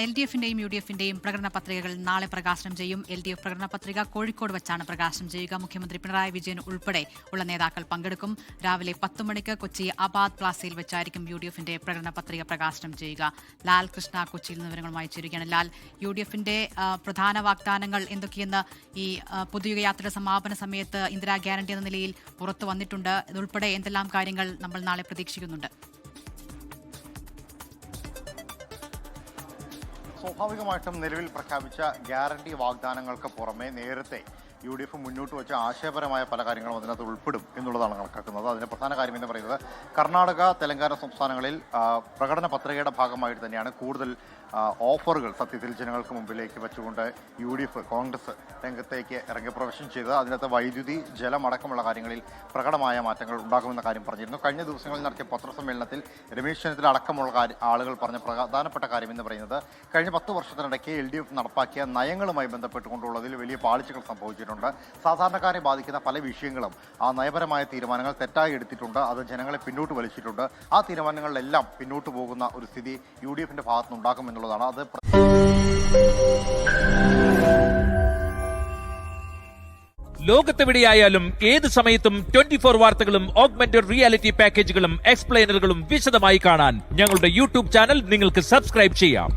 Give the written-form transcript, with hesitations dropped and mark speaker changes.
Speaker 1: LDF-ന്റെയും UDF-ന്റെയും പ്രകടന പത്രികകൾ നാളെ പ്രകാശനം ചെയ്യും. LDF പ്രകടന പത്രിക കോഴിക്കോട് വെച്ചാണ് പ്രകാശനം ചെയ്യുക. മുഖ്യമന്ത്രി പിണറായി വിജയൻ ഉൾപ്പെടെ ഉള്ള നേതാക്കൾ പങ്കെടുക്കും. രാവിലെ 10 മണിക്ക് കൊച്ചി ആബാദ് പ്ലാസയിൽ വെച്ചായിരിക്കും UDF-ന്റെ പ്രകടന പത്രിക പ്രകാശനം ചെയ്യുക. ലാൽ കൃഷ്ണ കൊച്ചിയിൽ നിന്ന് വിവരങ്ങളുമായി ചേരുകയാണ്. ലാൽ, UDF-ന്റെ പ്രധാന വാഗ്ദാനങ്ങൾ എന്തൊക്കെയെന്ന് ഈ പൊതുയുഗ യാത്രയുടെ സമാപന സമയത്ത് ഇന്ദിരാ ഗ്യാരണ്ടി എന്ന നിലയിൽ പുറത്തു വന്നിട്ടുണ്ട്. ഇതുൾപ്പെടെ എന്തെല്ലാം കാര്യങ്ങൾ നമ്മൾ നാളെ പ്രതീക്ഷിക്കുന്നുണ്ട്?
Speaker 2: സ്വാഭാവികമായിട്ടും നിലവിൽ പ്രഖ്യാപിച്ച ഗ്യാരണ്ടി വാഗ്ദാനങ്ങൾക്ക് പുറമെ നേരത്തെ UDF മുന്നോട്ട് വെച്ച ആശയപരമായ പല കാര്യങ്ങളും അതിനകത്ത് ഉൾപ്പെടും എന്നുള്ളതാണ് കണക്കാക്കുന്നത്. അതിന്റെ പ്രധാന കാര്യം എന്ന് പറയുന്നത് കർണാടക, തെലങ്കാന സംസ്ഥാനങ്ങളിൽ പ്രകടന പത്രികയുടെ ഭാഗമായിട്ട് തന്നെയാണ് കൂടുതൽ ഓഫറുകൾ സത്യത്തിൽ ജനങ്ങൾക്ക് മുമ്പിലേക്ക് വെച്ചുകൊണ്ട് UDF കോൺഗ്രസ് രംഗത്തേക്ക് ഇറങ്ങിപ്രവേശനം ചെയ്തത്. അതിനകത്ത് വൈദ്യുതി, ജലം അടക്കമുള്ള കാര്യങ്ങളിൽ പ്രകടമായ മാറ്റങ്ങൾ ഉണ്ടാകുമെന്ന കാര്യം പറഞ്ഞിരുന്നു. കഴിഞ്ഞ ദിവസങ്ങളിൽ നടത്തിയ പത്രസമ്മേളനത്തിൽ രമേശ് ചെന്നിത്തല അടക്കമുള്ള ആളുകൾ പറഞ്ഞ പ്രധാനപ്പെട്ട കാര്യം എന്ന് പറയുന്നത് കഴിഞ്ഞ 10 വർഷത്തിനിടയ്ക്ക് LDF നടപ്പാക്കിയ നയങ്ങളുമായി ബന്ധപ്പെട്ടുകൊണ്ടുള്ളതിൽ വലിയ പാളിച്ചകൾ സംഭവിച്ചിട്ടുണ്ട്. സാധാരണക്കാരെ ബാധിക്കുന്ന പല വിഷയങ്ങളും ആ നയപരമായ തീരുമാനങ്ങൾ തെറ്റായി എടുത്തിട്ടുണ്ട്. അത് ജനങ്ങളെ പിന്നോട്ട് വലിച്ചിട്ടുണ്ട്. ആ തീരുമാനങ്ങളിലെല്ലാം പിന്നോട്ട് പോകുന്ന ഒരു സ്ഥിതി UDF-ന്റെ ഭാഗത്തുനിന്നുണ്ടാകുമെന്നുള്ളതാണ്. അത്
Speaker 3: ലോകത്തെവിടെയായാലും ഏത് സമയത്തും 24 വാർത്തകളും ഓഗ്മെന്റഡ് റിയാലിറ്റി പാക്കേജുകളും എക്സ്പ്ലെയിനറുകളും വിശദമായി കാണാൻ ഞങ്ങളുടെ YouTube ചാനൽ നിങ്ങൾക്ക് സബ്സ്ക്രൈബ് ചെയ്യാം.